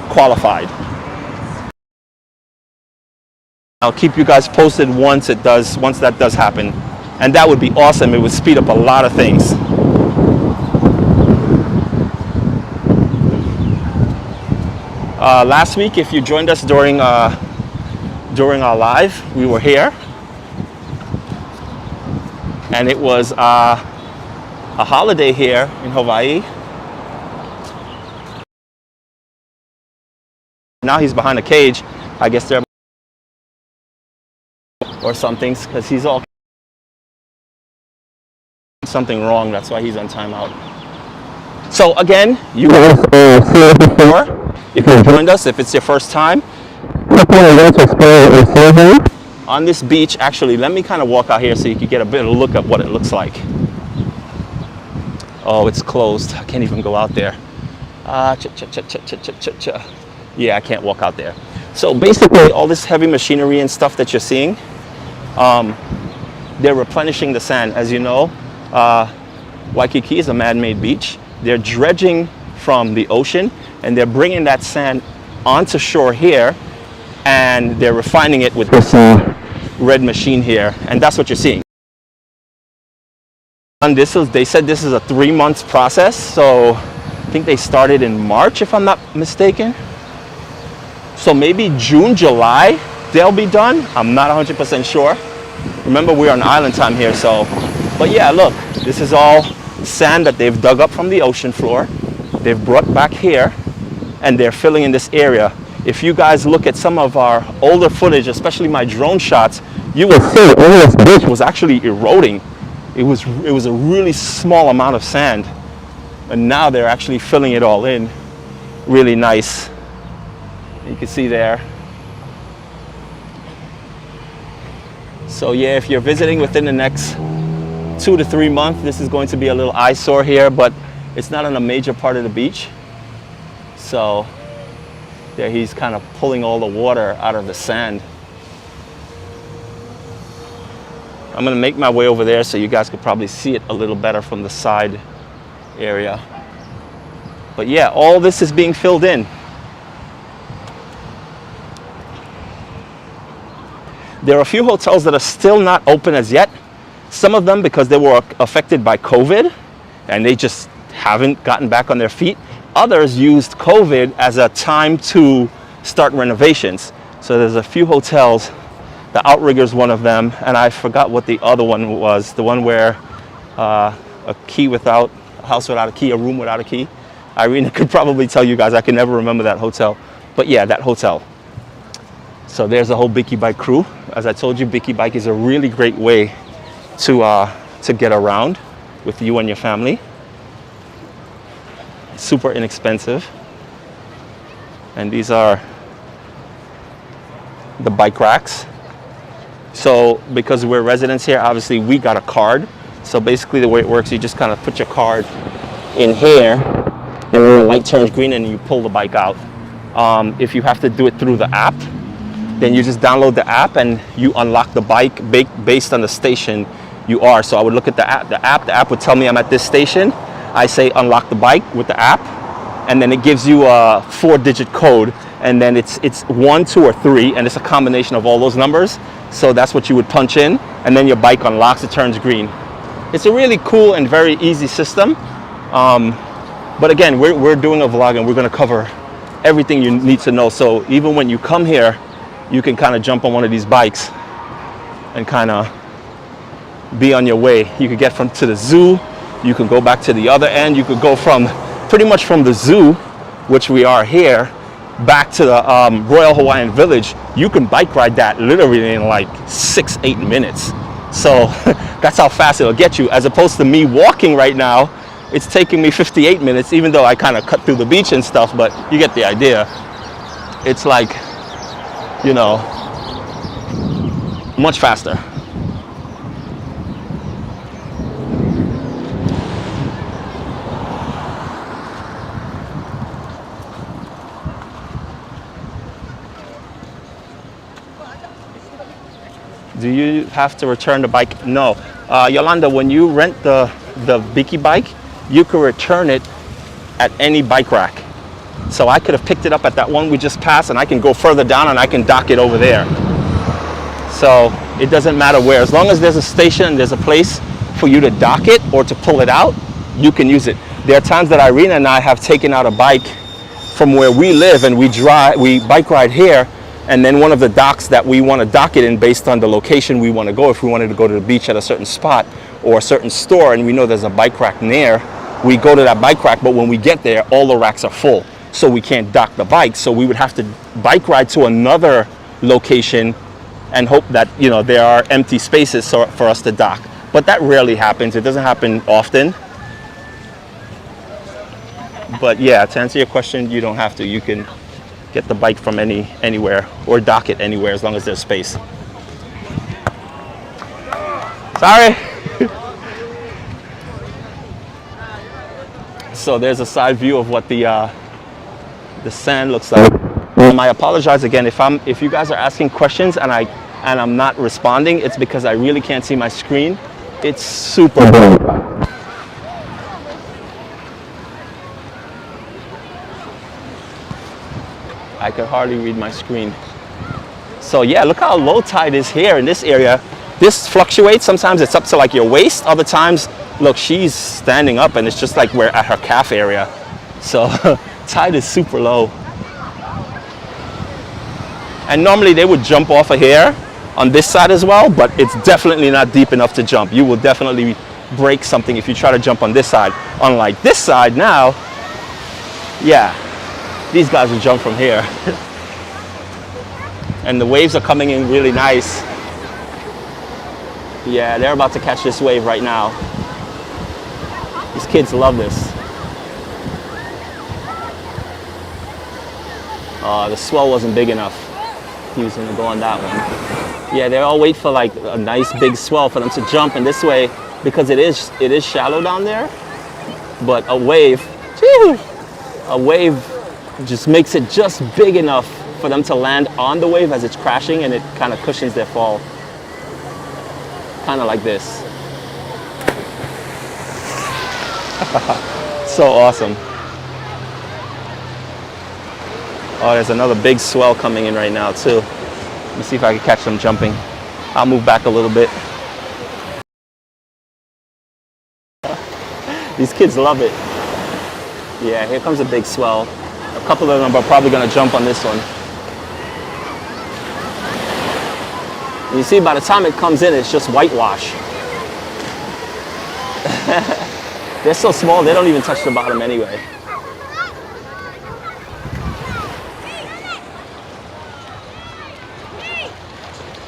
qualified. I'll keep you guys posted once that does happen, and that would be awesome. It would speed up a lot of things. Last week, if you joined us during our live, we were here, and it was a holiday here in Hawaii. Now he's behind a cage. I guess they're or something, because he's all something wrong. That's why he's on timeout. So again, you if you joined us, if it's your first time on this beach, actually, let me kind of walk out here so you can get a bit of a look at what it looks like. Oh, it's closed. I can't even go out there. Yeah, I can't walk out there. So basically, all this heavy machinery and stuff that you're seeing, they're replenishing the sand. As you know, Waikiki is a man-made beach. They're dredging from the ocean, and they're bringing that sand onto shore here, and they're refining it with this red machine here, and that's what you're seeing. And they said this is a 3-month process, so I think they started in March, if I'm not mistaken. So maybe June, July, they'll be done. I'm not 100% sure. Remember, we're on island time here, so. But yeah, look, this is all sand that they've dug up from the ocean floor. They've brought back here, and they're filling in this area. If you guys look at some of our older footage, especially my drone shots, you will see all this beach was actually eroding. It was a really small amount of sand, and now they're actually filling it all in. Really nice. You can see there. So yeah, if you're visiting within the next 2 to 3 months, this is going to be a little eyesore here, but it's not on a major part of the beach. So there he's kind of pulling all the water out of the sand. I'm gonna make my way over there so you guys could probably see it a little better from the side area. But yeah, all this is being filled in. There are a few hotels that are still not open as yet. Some of them because they were affected by COVID and they just haven't gotten back on their feet. Others used COVID as a time to start renovations. So there's a few hotels, the Outrigger's one of them, and I forgot what the other one was, the one where a key without house without a key, a room without a key. Irina could probably tell you guys, I can never remember that hotel. But yeah, that hotel. So there's the whole Biki Bike crew. As I told you, Biki Bike is a really great way to get around with you and your family. Super inexpensive. And these are the bike racks. So because we're residents here, obviously we got a card. So basically the way it works, you just kind of put your card in here, and when the light turns green and you pull the bike out. If you have to do it through the app, then you just download the app and you unlock the bike based on the station you are. So I would look at the app. The app would tell me I'm at this station. I say unlock the bike with the app, and then it gives you a 4-digit code, and then it's 1, 2, or 3, and it's a combination of all those numbers. So that's what you would punch in, and then your bike unlocks, it turns green. It's a really cool and very easy system. But again, we're doing a vlog and we're gonna cover everything you need to know. So even when you come here, you can kind of jump on one of these bikes and kind of be on your way. You could get to the zoo, you can go back to the other end, you could go pretty much from the zoo, which we are here, back to the Royal Hawaiian Village. You can bike ride that literally in like 6-8 minutes. So that's how fast it'll get you, as opposed to me walking right now. It's taking me 58 minutes, even though I kind of cut through the beach and stuff, but you get the idea. It's like, you know, much faster. Do you have to return the bike? No. Yolanda, when you rent the Biki Bike, you can return it at any bike rack. So I could have picked it up at that one we just passed, and I can go further down and I can dock it over there. So it doesn't matter where. As long as there's a station, there's a place for you to dock it or to pull it out, you can use it. There are times that Irina and I have taken out a bike from where we live, and we bike ride here, and then one of the docks that we want to dock it in based on the location we want to go. If we wanted to go to the beach at a certain spot or a certain store and we know there's a bike rack near, we go to that bike rack, but when we get there, all the racks are full. So we can't dock the bike. So we would have to bike ride to another location and hope that, you know, there are empty spaces for us to dock. But that rarely happens. It doesn't happen often. But yeah, to answer your question, you don't have to. You can get the bike from anywhere or dock it anywhere as long as there's space. Sorry. So there's a side view of what the sand looks like. I apologize again if you guys are asking questions and I'm not responding. It's because I really can't see my screen. It's super bright. I could hardly read my screen. So yeah, look how low tide is here in this area. This fluctuates. Sometimes it's up to like your waist. Other times, look, she's standing up and it's just like we're at her calf area. So tide is super low. And normally they would jump off of here on this side as well, but it's definitely not deep enough to jump. You will definitely break something if you try to jump on this side. Unlike this side now, yeah, these guys will jump from here. And the waves are coming in really nice. Yeah, they're about to catch this wave right now. These kids love this. The swell wasn't big enough. He was gonna go on that one. Yeah, they all wait for like a nice big swell for them to jump, and this way, because it is shallow down there, but a wave just makes it just big enough for them to land on the wave as it's crashing, and it kind of cushions their fall. Kind of like this. So awesome. Oh, there's another big swell coming in right now too. Let me see if I can catch them jumping. I'll move back a little bit. These kids love it. Yeah, here comes a big swell. A couple of them are probably gonna jump on this one. And you see, by the time it comes in, it's just whitewash. They're so small, they don't even touch the bottom anyway.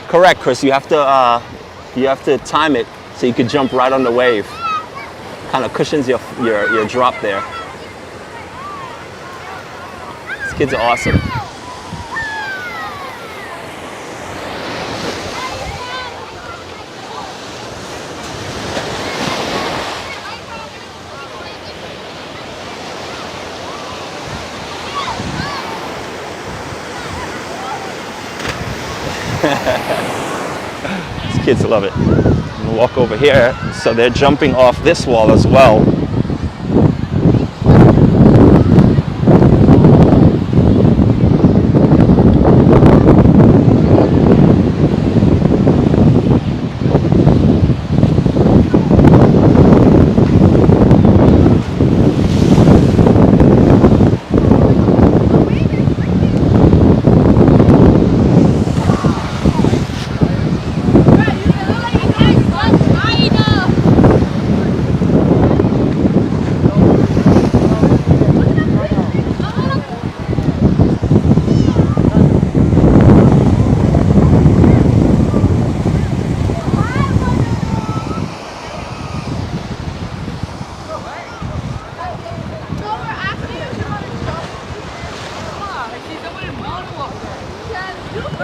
Correct, Chris. You have to time it so you can jump right on the wave. Kind of cushions your drop there. These kids are awesome. These kids love it. I'm gonna walk over here. So they're jumping off this wall as well.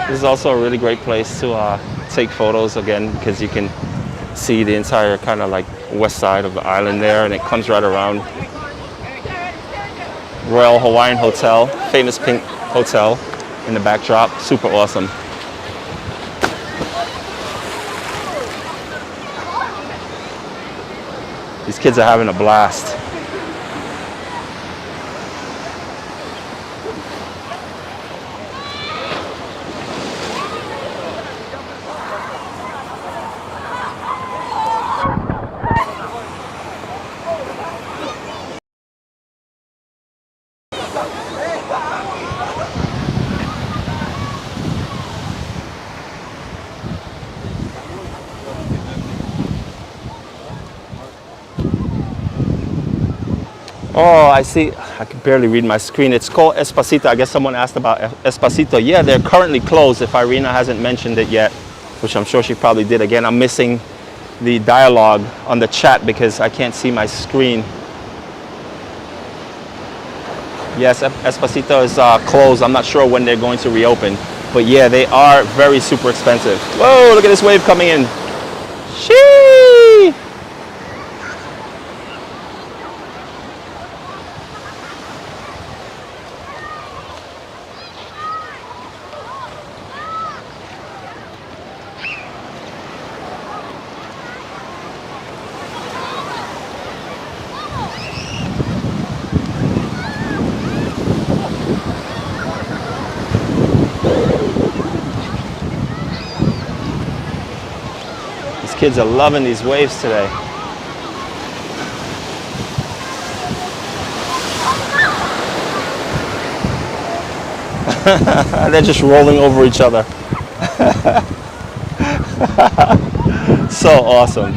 This is also a really great place to take photos again, because you can see the entire kind of like west side of the island there, and it comes right around. Royal Hawaiian Hotel, famous pink hotel in the backdrop, super awesome. These kids are having a blast. Oh, I see. I can barely read my screen. It's called Espacito. I guess someone asked about Espacito. Yeah, they're currently closed, if Irina hasn't mentioned it yet, which I'm sure she probably did. Again, I'm missing the dialogue on the chat because I can't see my screen. Yes, Espacito is closed. I'm not sure when they're going to reopen. But yeah, they are very super expensive. Whoa, look at this wave coming in. Shee! Kids are loving these waves today. They're just rolling over each other. So awesome.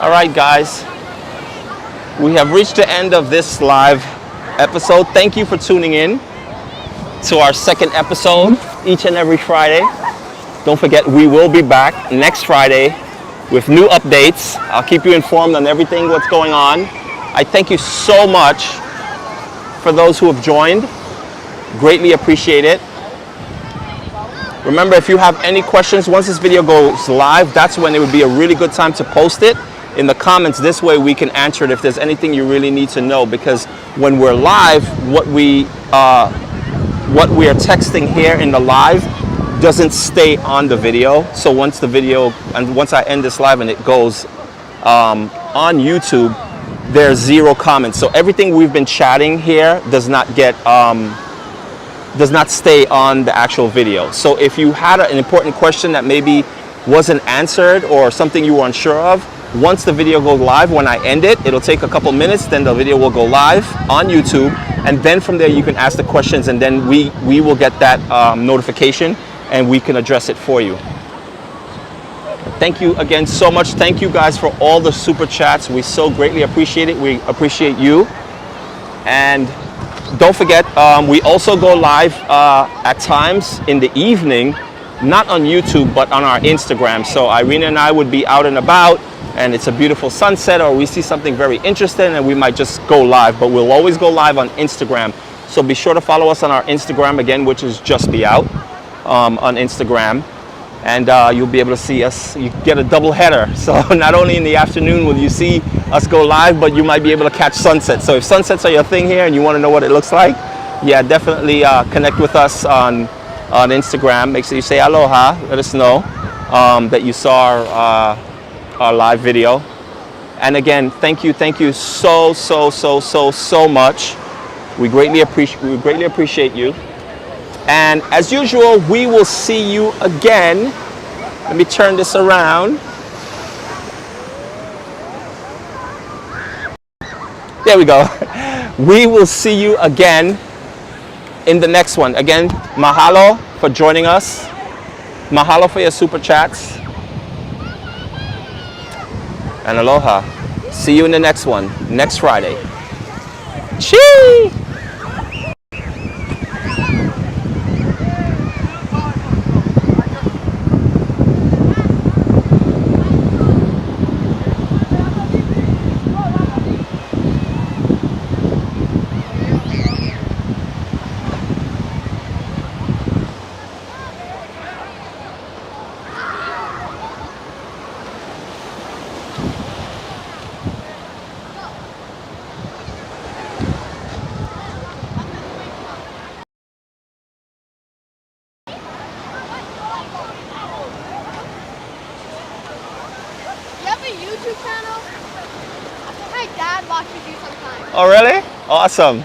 All right, guys, we have reached the end of this live episode. Thank you for tuning in to our second episode each and every Friday. Don't forget, we will be back next Friday with new updates. I'll keep you informed on everything what's going on. I thank you so much for those who have joined. Greatly appreciate it. Remember, if you have any questions, once this video goes live, that's when it would be a really good time to post it in the comments. This way we can answer it if there's anything you really need to know, because when we're live, what we are texting here in the live doesn't stay on the video. So once the video, and once I end this live and it goes on YouTube, there's 0 comments. So everything we've been chatting here does not get does not stay on the actual video. So if you had an important question that maybe wasn't answered or something you were unsure of, once the video goes live, when I end it, it'll take a couple minutes, then the video will go live on YouTube, and then from there you can ask the questions, and then we will get that notification and we can address it for you. Thank you again so much. Thank you guys for all the super chats. We so greatly appreciate it. We appreciate you. And don't forget, we also go live at times in the evening, not on YouTube, but on our Instagram. So Irina and I would be out and about, and it's a beautiful sunset, or we see something very interesting, and we might just go live. But we'll always go live on Instagram. So be sure to follow us on our Instagram again, which is Just Be Out on Instagram. And you'll be able to see us. You get a double header. So not only in the afternoon will you see us go live, but you might be able to catch sunsets. So if sunsets are your thing here and you want to know what it looks like, yeah, definitely connect with us on Instagram. Make sure you say aloha. Let us know that you saw our live video. And again, thank you so much. We greatly appreciate you. And as usual, we will see you again. Let me turn this around. There we go. We will see you again in the next one. Again, mahalo for joining us. Mahalo for your super chats. And aloha. See you in the next one, next Friday. Chee! Oh, really? Awesome.